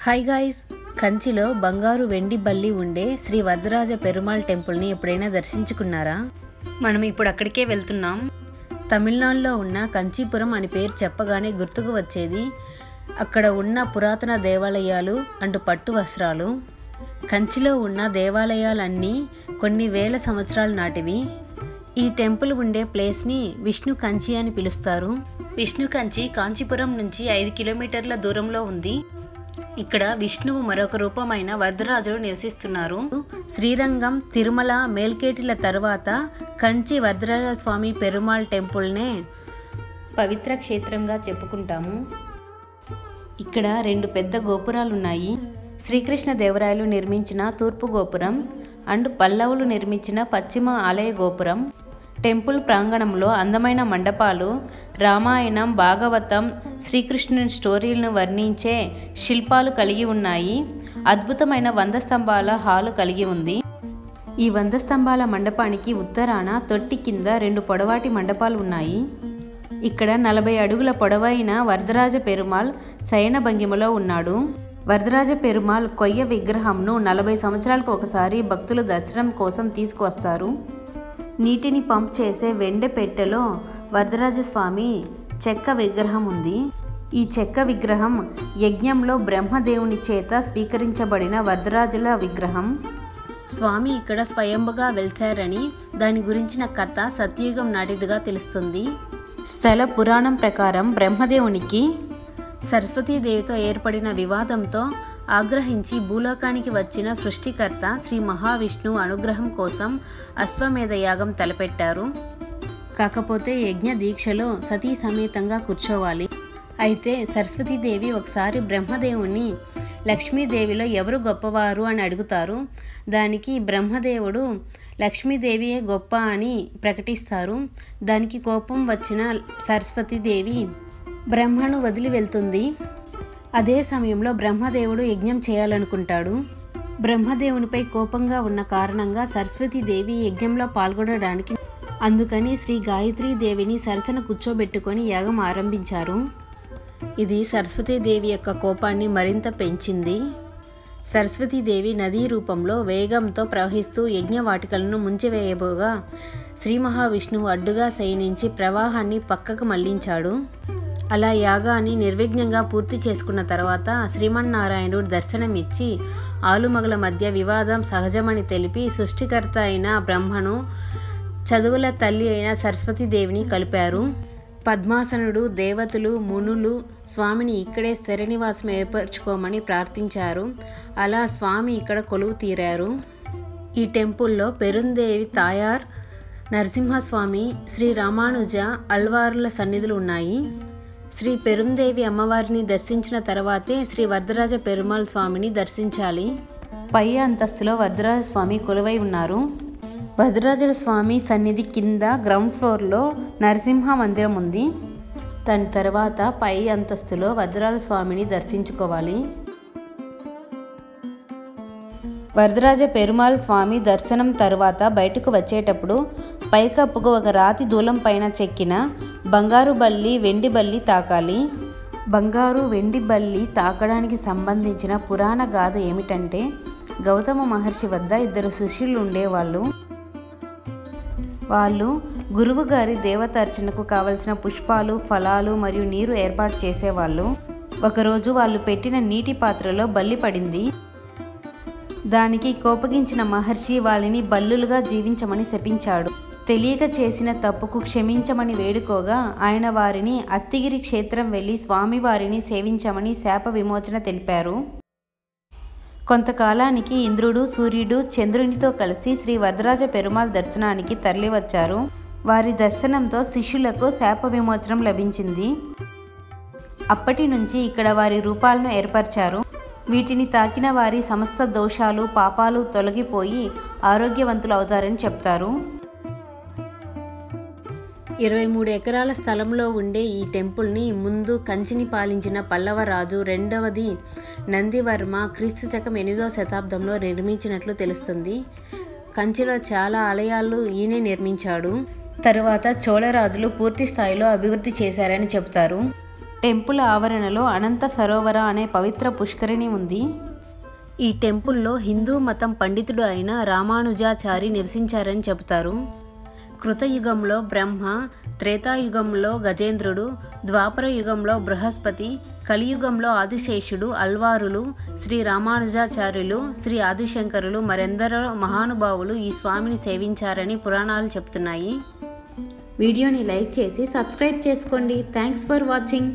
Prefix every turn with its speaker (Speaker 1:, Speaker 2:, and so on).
Speaker 1: Hi guys, కంచిలో బంగారు వెండి బల్లి ఉండే శ్రీ వరదరాజ పెరుమాళ్ టెంపుల్ని ఎప్పుడైనా దర్శించుకున్నారా? మనం ఇప్పుడు అక్కడికే వెళ్తున్నాం. తమిళనాడులో ఉన్న కంచీపురం అని పేరు చెప్పగానే గుర్తుకు వచ్చేది అక్కడ ఉన్న పురాతన దేవాలయాలు అండ్ పట్టు వస్త్రాలు. కంచిలో ఉన్న దేవాలయాలన్నీ కొన్ని వేల సంవత్సరాల నాటివి. ఈ టెంపుల్ ఉండే ప్లేస్ని విష్ణు కంచి అని పిలుస్తారు. విష్ణు కంచి కాంచీపురం నుంచి 5 కిలోమీటర్ల దూరంలో ఉంది. ఇక్కడ విష్ణువు మరొక రూపమైన వరదరాజులు నివసిస్తున్నారు. శ్రీరంగం, తిరుమల, మేల్కేటిల తర్వాత కంచి వరదరాజ స్వామి పెరుమాళ్ టెంపుల్నే పవిత్ర క్షేత్రంగా చెప్పుకుంటాము. ఇక్కడ 2 పెద్ద గోపురాలు ఉన్నాయి. శ్రీకృష్ణదేవరాయలు నిర్మించిన తూర్పు గోపురం అండ్ పల్లవులు నిర్మించిన పశ్చిమ ఆలయ గోపురం. టెంపుల్ ప్రాంగణంలో అందమైన మండపాలు, రామాయణం, భాగవతం, శ్రీకృష్ణుని స్టోరీలను వర్ణించే శిల్పాలు కలిగి ఉన్నాయి. అద్భుతమైన 100 స్తంభాల హాలు కలిగి ఉంది. ఈ 100 స్తంభాల మండపానికి ఉత్తరాన తొట్టి కింద 2 పొడవాటి మండపాలు ఉన్నాయి. ఇక్కడ 40 అడుగుల పొడవైన వరదరాజ పెరుమాళ్ శయన భంగిమలో ఉన్నాడు. వరదరాజ పెరుమాళ్ కొయ్య విగ్రహంను 40 సంవత్సరాలకు ఒకసారి భక్తులు దర్శనం కోసం తీసుకువస్తారు. నీటిని పంప్ చేసే వెండి పెట్టెలో వరదరాజస్వామి చెక్క విగ్రహం ఉంది. ఈ చెక్క విగ్రహం యజ్ఞంలో బ్రహ్మదేవుని చేత స్వీకరించబడిన వరదరాజుల విగ్రహం. స్వామి ఇక్కడ స్వయంభుగా వెలిశారని దాని గురించిన కథ సత్యయుగం నాటిదిగా తెలుస్తుంది. స్థల పురాణం ప్రకారం బ్రహ్మదేవునికి సరస్వతీదేవితో ఏర్పడిన వివాదంతో ఆగ్రహించి భూలోకానికి వచ్చిన సృష్టికర్త శ్రీ మహావిష్ణువు అనుగ్రహం కోసం అశ్వమేధ యాగం తలపెట్టారు. కాకపోతే యజ్ఞ దీక్షలో సతీ సమేతంగా కూర్చోవాలి. అయితే సరస్వతీదేవి ఒకసారి బ్రహ్మదేవుని లక్ష్మీదేవిలో ఎవరు గొప్పవారు అని అడుగుతారు. దానికి బ్రహ్మదేవుడు లక్ష్మీదేవియే గొప్ప అని ప్రకటిస్తారు. దానికి కోపం వచ్చిన సరస్వతీదేవి బ్రహ్మను వదిలి వెళ్తుంది. అదే సమయంలో బ్రహ్మదేవుడు యజ్ఞం చేయాలనుకుంటాడు. బ్రహ్మదేవునిపై కోపంగా ఉన్న కారణంగా సరస్వతీదేవి యజ్ఞంలో పాల్గొనడానికి అందుకని శ్రీ గాయత్రీదేవిని సరసన కూర్చోబెట్టుకొని యాగం ఆరంభించారు. ఇది సరస్వతీదేవి యొక్క కోపాన్ని మరింత పెంచింది. సరస్వతీదేవి నదీ రూపంలో వేగంతో ప్రవహిస్తూ యజ్ఞవాటికలను ముంచివేయబోగా శ్రీ మహావిష్ణువు అడ్డుగా శయనించి ప్రవాహాన్ని పక్కకు మళ్లించాడు. అలా యాగాన్ని నిర్విఘ్నంగా పూర్తి చేసుకున్న తర్వాత శ్రీమన్నారాయణుడు దర్శనమిచ్చి ఆలుమగల మధ్య వివాదం సహజమని తెలిపి సృష్టికర్త అయిన బ్రహ్మను చదువుల తల్లి అయిన సరస్వతీదేవిని కలిపారు. పద్మాసనుడు, దేవతలు, మునులు స్వామిని ఇక్కడే స్థిర నివాసం ఏర్పరచుకోమని ప్రార్థించారు. అలా స్వామి ఇక్కడ కొలువు తీరారు. ఈ టెంపుల్లో పెరుందేవి తాయార్, నరసింహస్వామి, శ్రీ రామానుజ అల్వారుల సన్నిధులు ఉన్నాయి. శ్రీ పెరుందేవి అమ్మవారిని దర్శించిన తర్వాతే శ్రీ వరదరాజ పెరుమాళ్ స్వామిని దర్శించాలి. పై అంతస్తులో వరదరాజ స్వామి కొలువై ఉన్నారు. వరదరాజుల స్వామి సన్నిధి కింద గ్రౌండ్ ఫ్లోర్లో నరసింహ మందిరం ఉంది. దాని తర్వాత పై అంతస్తులో వరదరాజ స్వామిని దర్శించుకోవాలి. వరదరాజ పెరుమాళ్ స్వామి దర్శనం తర్వాత బయటకు వచ్చేటప్పుడు పైకప్పుకు ఒక రాతి దూలం పైన చెక్కిన బంగారు బల్లి, వెండి బల్లి తాకాలి. బంగారు, వెండి బల్లి తాకడానికి సంబంధించిన పురాణ గాథ ఏమిటంటే, గౌతమ మహర్షి వద్ద 2 శిష్యులు ఉండేవాళ్ళు. వాళ్ళు గురువు గారి దేవతార్చనకు కావలసిన పుష్పాలు, ఫలాలు మరియు నీరు ఏర్పాటు చేసేవాళ్ళు. ఒకరోజు వాళ్ళు పెట్టిన నీటి పాత్రలో బల్లి పడింది. దానికి కోపగించిన మహర్షి వాళ్ళని బల్లులుగా జీవించమని శపించాడు. తెలియక చేసిన తప్పుకు క్షమించమని వేడుకోగా ఆయన వారిని అత్తిగిరి క్షేత్రం వెళ్లి స్వామివారిని సేవించమని శాప విమోచన తెలిపారు. కొంతకాలానికి ఇంద్రుడు, సూర్యుడు, చంద్రునితో కలిసి శ్రీ వరదరాజ పెరుమాళ్ దర్శనానికి తరలివచ్చారు. వారి దర్శనంతో శిష్యులకు శాప విమోచనం లభించింది. అప్పటి నుంచి ఇక్కడ వారి రూపాలను ఏర్పరిచారు. వీటిని తాకిన వారి సమస్త దోషాలు, పాపాలు తొలగిపోయి ఆరోగ్యవంతులు అవుతారని చెప్తారు. 23 ఎకరాల స్థలంలో ఉండే ఈ టెంపుల్ని ముందు కంచిని పాలించిన పల్లవరాజు, రెండవది నందివర్మ క్రీస్తు శకం 8వ శతాబ్దంలో నిర్మించినట్లు తెలుస్తుంది. కంచిలో చాలా ఆలయాలు ఈయనే నిర్మించాడు. తరువాత చోళరాజులు పూర్తి స్థాయిలో అభివృద్ధి చేశారని చెబుతారు. టెంపుల్ ఆవరణలో అనంత సరోవర అనే పవిత్ర పుష్కరిణి ఉంది. ఈ టెంపుల్లో హిందూ మతం పండితుడు అయిన రామానుజాచారి నివసించారని చెబుతారు. కృతయుగంలో బ్రహ్మ, త్రేతాయుగంలో గజేంద్రుడు, ద్వాపర యుగంలో బృహస్పతి, కలియుగంలో ఆదిశేషుడు, అల్వారులు, శ్రీ రామానుజాచార్యులు, శ్రీ ఆదిశంకరులు మరెందరో మహానుభావులు ఈ స్వామిని సేవించారని పురాణాలు చెప్తున్నాయి. వీడియోని లైక్ చేసి సబ్స్క్రైబ్ చేసుకోండి. Thanks for watching.